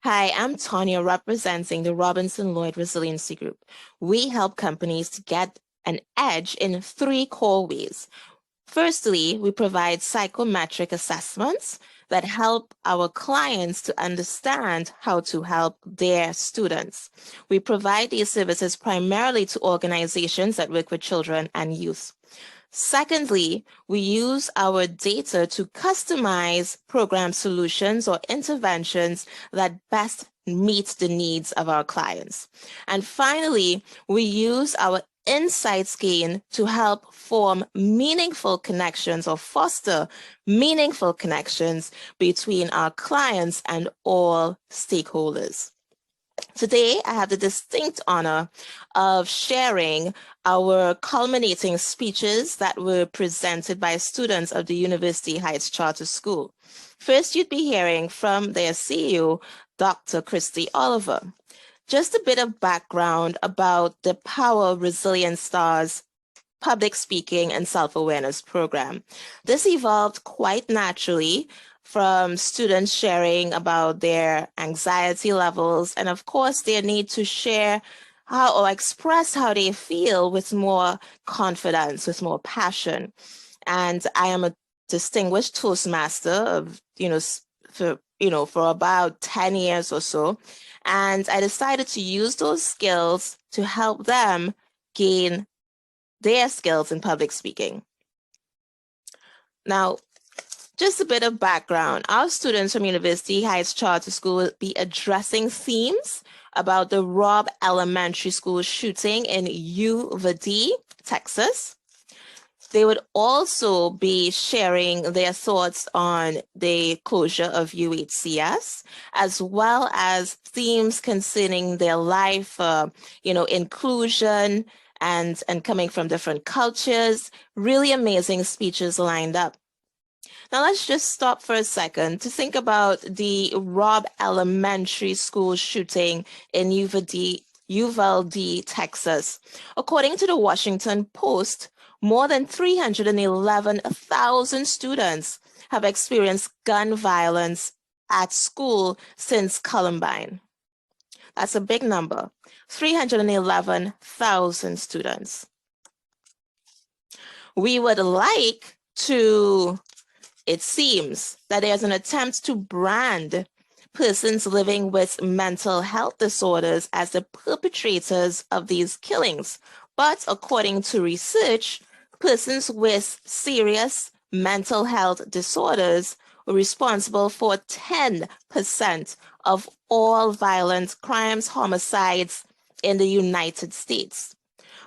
Hi, I'm Tanya representing the Robinson Lloyd Resiliency Group. We help companies to get an edge in three core ways. Firstly, we provide psychometric assessments that help our clients to understand how to help their students. We provide these services primarily to organizations that work with children and youth. Secondly, we use our data to customize program solutions or interventions that best meet the needs of our clients. And finally, we use our insights gained to help form meaningful connections or foster meaningful connections between our clients and all stakeholders. Today, I have the distinct honor of sharing our culminating speeches that were presented by students of the University Heights Charter School. First, you'd be hearing from their CEO, Dr. Christy Oliver. Just a bit of background about the Power Resilient Stars public speaking and self-awareness program. This evolved quite naturally from students sharing about their anxiety levels and, of course, their need to share how or express how they feel with more confidence, with more passion. And I am a distinguished Toastmaster of, for about 10 years or so. And I decided to use those skills to help them gain their skills in public speaking. Now, just a bit of background. Our students from University Heights Charter School will be addressing themes about the Robb Elementary School shooting in Uvalde, Texas. They would also be sharing their thoughts on the closure of UHCS, as well as themes concerning their life, inclusion, and coming from different cultures. Really amazing speeches lined up. Now let's just stop for a second to think about the Robb Elementary School shooting in Uvalde, Texas. According to the Washington Post, more than 311,000 students have experienced gun violence at school since Columbine. That's a big number, 311,000 students. We would like to, it seems that there's an attempt to brand persons living with mental health disorders as the perpetrators of these killings. But according to research, persons with serious mental health disorders were responsible for 10% of all violent crimes, homicides in the United States.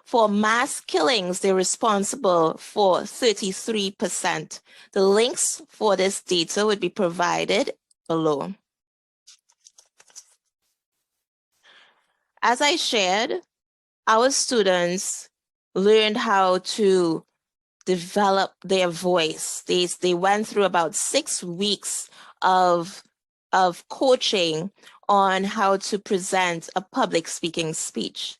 For mass killings, they're responsible for 33%. The links for this data would be provided below. As I shared, our students learned how to develop their voice. They went through about 6 weeks of coaching on how to present a public speaking speech.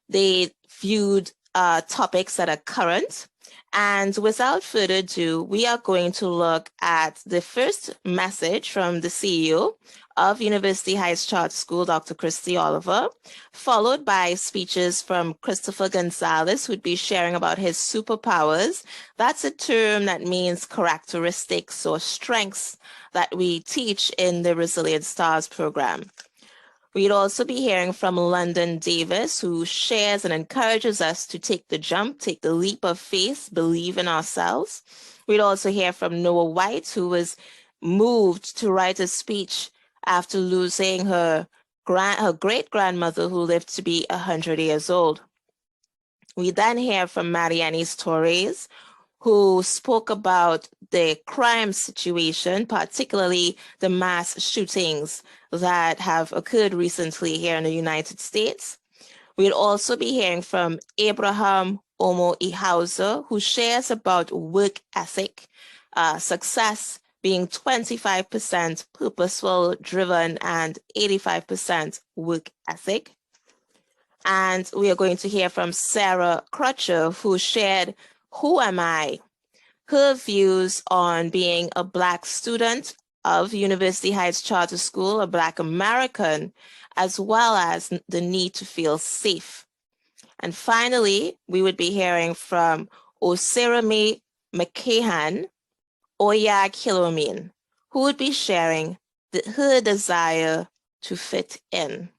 They viewed topics that are current. And without further ado, we are going to look at the first message from the CEO of University Heights Charter School, Dr. Christy Oliver, followed by speeches from Christopher Gonzalez, who'd be sharing about his superpowers. That's a term that means characteristics or strengths that we teach in the Resilient Stars program. We'd also be hearing from London Davis, who shares and encourages us to take the jump, take the leap of faith, believe in ourselves. We'd also hear from Noah White, who was moved to write a speech after losing her great-grandmother, who lived to be 100 years old. We then hear from Marianis Torres, who spoke about the crime situation, particularly the mass shootings that have occurred recently here in the United States. We'll also be hearing from Abraham Omo Ihauser, who shares about work ethic, success being 25% purposeful, driven, and 85% work ethic. And we are going to hear from Sarah Crutcher, who shared Who Am I? Her views on being a Black student of University Heights Charter School, a Black American, as well as the need to feel safe. And finally, we would be hearing from Osirami McCahan, Oya Kilomin, who would be sharing her desire to fit in.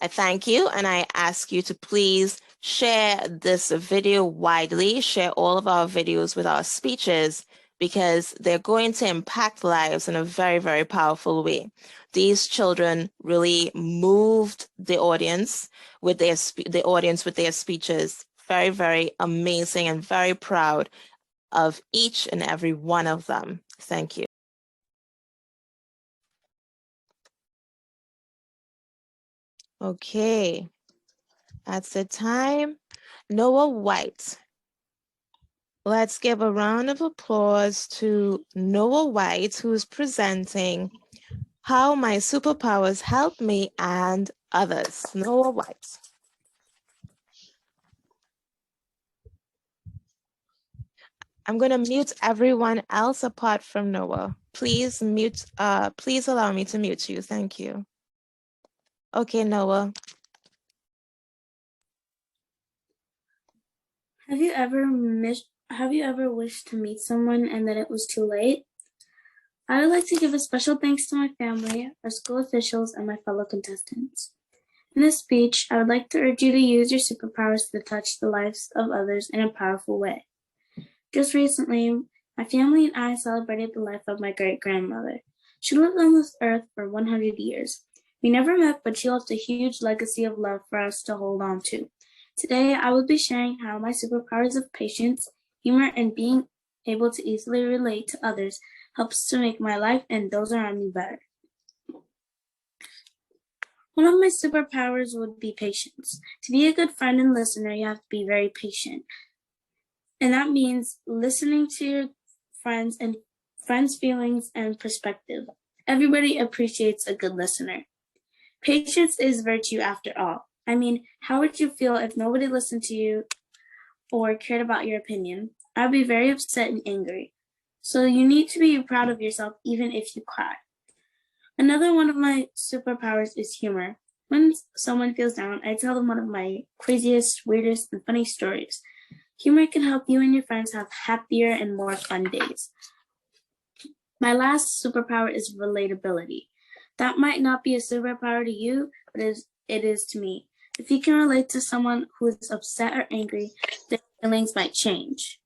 I thank you, and I ask you to please share this video widely, share all of our videos with our speeches, because they're going to impact lives in a very, very powerful way. These children really moved the audience with their speeches. Very, very amazing, and very proud of each and every one of them. Thank you. Okay, that's the time. Noah White. Let's give a round of applause to Noah White, who's presenting How My Superpowers Help Me and Others. Noah White. I'm going to mute everyone else apart from Noah. Please allow me to mute you. Thank you. Okay, Noah. Have you ever wished to meet someone and then it was too late? I would like to give a special thanks to my family, our school officials, and my fellow contestants. In this speech, I would like to urge you to use your superpowers to touch the lives of others in a powerful way. Just recently, my family and I celebrated the life of my great-grandmother. She lived on this earth for 100 years. We never met, but she left a huge legacy of love for us to hold on to. Today, I will be sharing how my superpowers of patience, humor, and being able to easily relate to others helps to make my life and those around me better. One of my superpowers would be patience. To be a good friend and listener, you have to be very patient. And that means listening to your friends' feelings and perspective. Everybody appreciates a good listener. Patience is virtue after all. I mean, how would you feel if nobody listened to you or cared about your opinion? I'd be very upset and angry. So you need to be proud of yourself even if you cry. Another one of my superpowers is humor. When someone feels down, I tell them one of my craziest, weirdest, and funny stories. Humor can help you and your friends have happier and more fun days. My last superpower is relatability. That might not be a superpower to you, but it is to me. If you can relate to someone who is upset or angry, their feelings might change.